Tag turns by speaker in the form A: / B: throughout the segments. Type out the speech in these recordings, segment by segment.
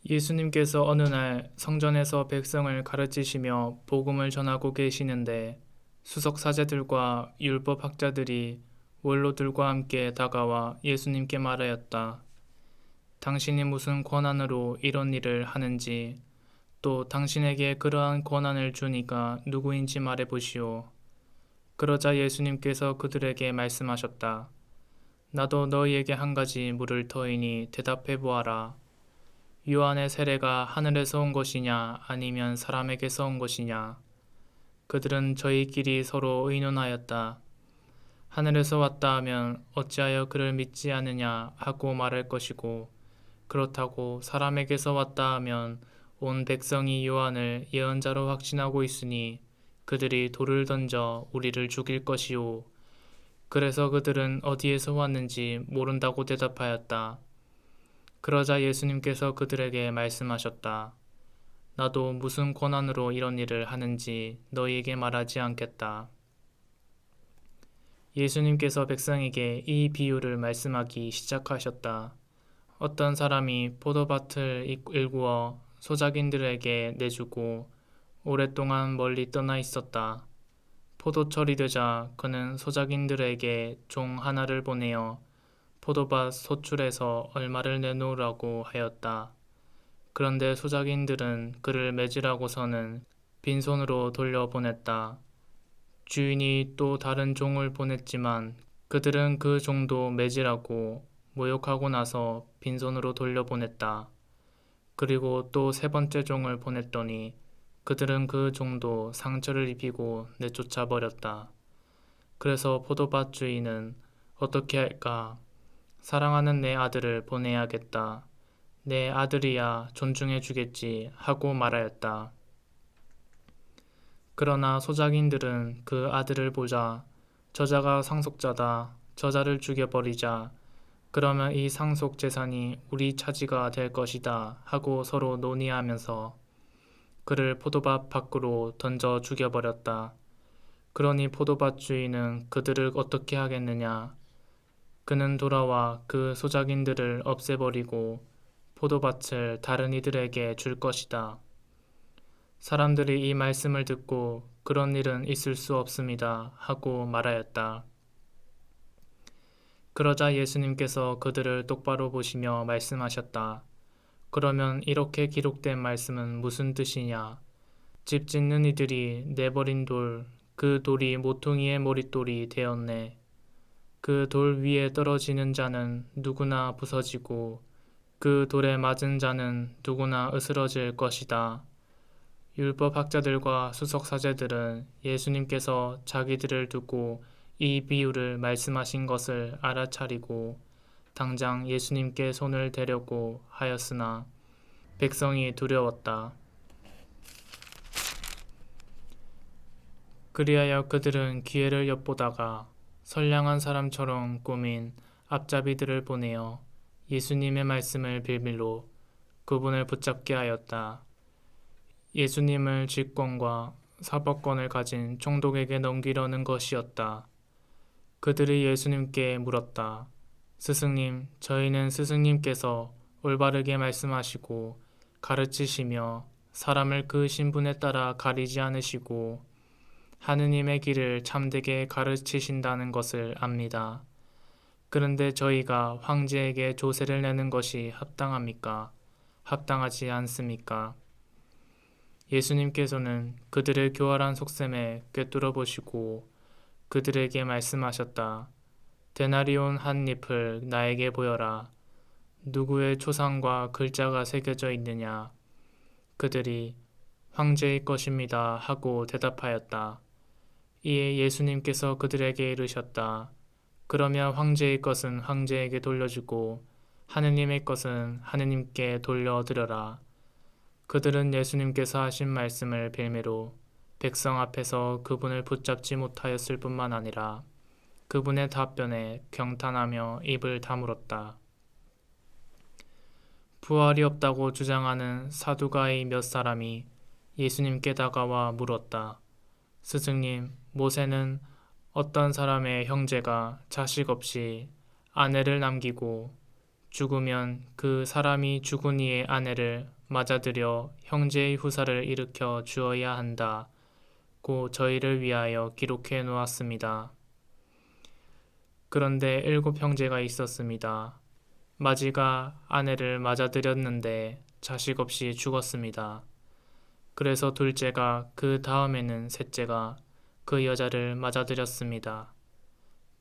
A: 예수님께서 어느 날 성전에서 백성을 가르치시며 복음을 전하고 계시는데 수석사제들과 율법학자들이 원로들과 함께 다가와 예수님께 말하였다. 당신이 무슨 권한으로 이런 일을 하는지, 또 당신에게 그러한 권한을 주니까 누구인지 말해보시오. 그러자 예수님께서 그들에게 말씀하셨다. 나도 너희에게 한 가지 물을 터이니 대답해 보아라. 요한의 세례가 하늘에서 온 것이냐 아니면 사람에게서 온 것이냐. 그들은 저희끼리 서로 의논하였다. 하늘에서 왔다 하면 어찌하여 그를 믿지 않느냐 하고 말할 것이고, 그렇다고 사람에게서 왔다 하면 온 백성이 요한을 예언자로 확신하고 있으니 그들이 돌을 던져 우리를 죽일 것이오. 그래서 그들은 어디에서 왔는지 모른다고 대답하였다. 그러자 예수님께서 그들에게 말씀하셨다. 나도 무슨 권한으로 이런 일을 하는지 너희에게 말하지 않겠다. 예수님께서 백성에게 이 비유를 말씀하기 시작하셨다. 어떤 사람이 포도밭을 일구어 소작인들에게 내주고 오랫동안 멀리 떠나 있었다. 포도철이 되자 그는 소작인들에게 종 하나를 보내어 포도밭 소출에서 얼마를 내놓으라고 하였다. 그런데 소작인들은 그를 매질하고서는 빈손으로 돌려보냈다. 주인이 또 다른 종을 보냈지만 그들은 그 종도 매질하고 모욕하고 나서 빈손으로 돌려보냈다. 그리고 또 세 번째 종을 보냈더니 그들은 그 종도 상처를 입히고 내쫓아 버렸다. 그래서 포도밭 주인은 어떻게 할까? 사랑하는 내 아들을 보내야겠다. 내 아들이야 존중해 주겠지 하고 말하였다. 그러나 소작인들은 그 아들을 보자 저자가 상속자다. 저자를 죽여버리자. 그러면 이 상속 재산이 우리 차지가 될 것이다 하고 서로 논의하면서 그를 포도밭 밖으로 던져 죽여버렸다. 그러니 포도밭 주인은 그들을 어떻게 하겠느냐. 그는 돌아와 그 소작인들을 없애버리고 포도밭을 다른 이들에게 줄 것이다. 사람들이 이 말씀을 듣고 그런 일은 있을 수 없습니다 하고 말하였다. 그러자 예수님께서 그들을 똑바로 보시며 말씀하셨다. 그러면 이렇게 기록된 말씀은 무슨 뜻이냐? 집 짓는 이들이 내버린 돌, 그 돌이 모퉁이의 머릿돌이 되었네. 그 돌 위에 떨어지는 자는 누구나 부서지고 그 돌에 맞은 자는 누구나 으스러질 것이다. 율법학자들과 수석사제들은 예수님께서 자기들을 두고 이 비유를 말씀하신 것을 알아차리고 당장 예수님께 손을 대려고 하였으나 백성이 두려웠다. 그리하여 그들은 기회를 엿보다가 선량한 사람처럼 꾸민 앞잡이들을 보내어 예수님의 말씀을 빌밀로 그분을 붙잡게 하였다. 예수님을 직권과 사법권을 가진 총독에게 넘기려는 것이었다. 그들이 예수님께 물었다. 스승님, 저희는 스승님께서 올바르게 말씀하시고 가르치시며 사람을 그 신분에 따라 가리지 않으시고 하느님의 길을 참되게 가르치신다는 것을 압니다. 그런데 저희가 황제에게 조세를 내는 것이 합당합니까? 합당하지 않습니까? 예수님께서는 그들의 교활한 속셈에 꿰뚫어 보시고 그들에게 말씀하셨다. 데나리온 한 잎을 나에게 보여라. 누구의 초상과 글자가 새겨져 있느냐? 그들이 황제의 것입니다 하고 대답하였다. 이에 예수님께서 그들에게 이르셨다. 그러면 황제의 것은 황제에게 돌려주고 하느님의 것은 하느님께 돌려드려라. 그들은 예수님께서 하신 말씀을 빌미로 백성 앞에서 그분을 붙잡지 못하였을 뿐만 아니라 그분의 답변에 경탄하며 입을 다물었다. 부활이 없다고 주장하는 사두가의 몇 사람이 예수님께 다가와 물었다. 스승님, 모세는 어떤 사람의 형제가 자식 없이 아내를 남기고 죽으면 그 사람이 죽은 이의 아내를 맞아들여 형제의 후사를 일으켜 주어야 한다. 고 저희를 위하여 기록해 놓았습니다. 그런데 7형제가 있었습니다. 마지가 아내를 맞아들였는데 자식 없이 죽었습니다. 그래서 둘째가 그 다음에는 셋째가 그 여자를 맞아들였습니다.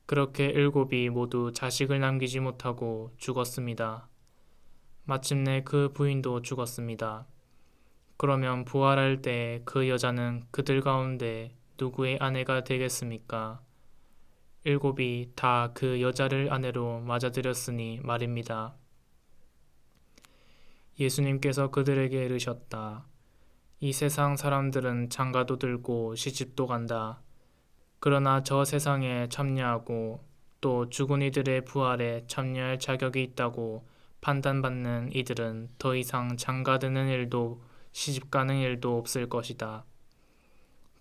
A: 그렇게 7이 모두 자식을 남기지 못하고 죽었습니다. 마침내 그 부인도 죽었습니다. 그러면 부활할 때 그 여자는 그들 가운데 누구의 아내가 되겠습니까? 7이 다 그 여자를 아내로 맞아들였으니 말입니다. 예수님께서 그들에게 이르셨다. 이 세상 사람들은 장가도 들고 시집도 간다. 그러나 저 세상에 참여하고 또 죽은 이들의 부활에 참여할 자격이 있다고 판단받는 이들은 더 이상 장가드는 일도 시집가는 일도 없을 것이다.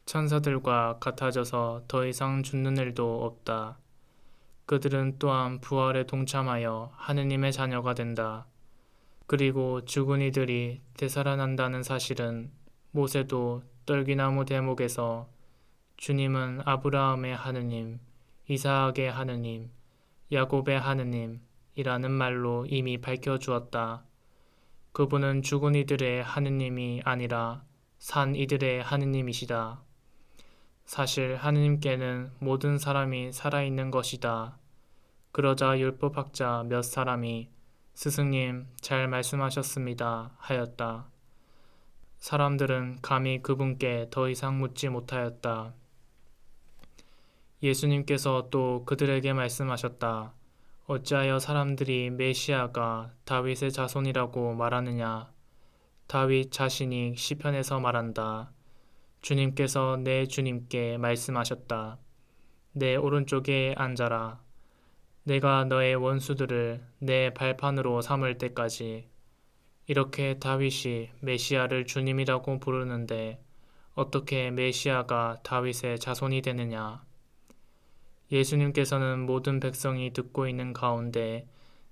A: 천사들과 같아져서 더 이상 죽는 일도 없다. 그들은 또한 부활에 동참하여 하느님의 자녀가 된다. 그리고 죽은 이들이 되살아난다는 사실은 모세도 떨기나무 대목에서 주님은 아브라함의 하느님, 이삭의 하느님, 야곱의 하느님이라는 말로 이미 밝혀주었다. 그분은 죽은 이들의 하느님이 아니라 산 이들의 하느님이시다. 사실 하느님께는 모든 사람이 살아있는 것이다. 그러자 율법학자 몇 사람이 스승님 잘 말씀하셨습니다 하였다. 사람들은 감히 그분께 더 이상 묻지 못하였다. 예수님께서 또 그들에게 말씀하셨다. 어찌하여 사람들이 메시아가 다윗의 자손이라고 말하느냐? 다윗 자신이 시편에서 말한다. 주님께서 내 주님께 말씀하셨다. 내 오른쪽에 앉아라. 내가 너의 원수들을 내 발판으로 삼을 때까지. 이렇게 다윗이 메시아를 주님이라고 부르는데 어떻게 메시아가 다윗의 자손이 되느냐? 예수님께서는 모든 백성이 듣고 있는 가운데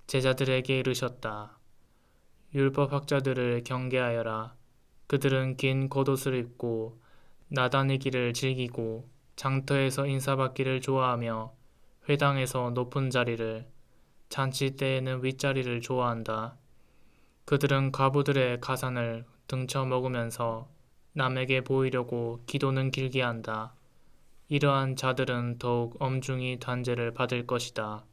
A: 제자들에게 이르셨다. 율법학자들을 경계하여라. 그들은 긴 겉옷을 입고 나단의 길을 즐기고 장터에서 인사받기를 좋아하며 회당에서 높은 자리를, 잔치 때에는 윗자리를 좋아한다. 그들은 과부들의 가산을 등쳐 먹으면서 남에게 보이려고 기도는 길게 한다. 이러한 자들은 더욱 엄중히 단죄를 받을 것이다.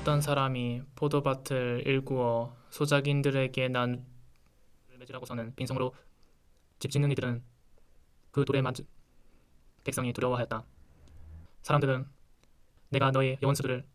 A: 어떤 사람이 포도밭을 일구어 소작인들에게 나누 맺으라고서는 빈손으로 집 짓는 이들은 그 돌에 맞은 백성이 두려워하였다. 사람들은 내가 너의 원수들을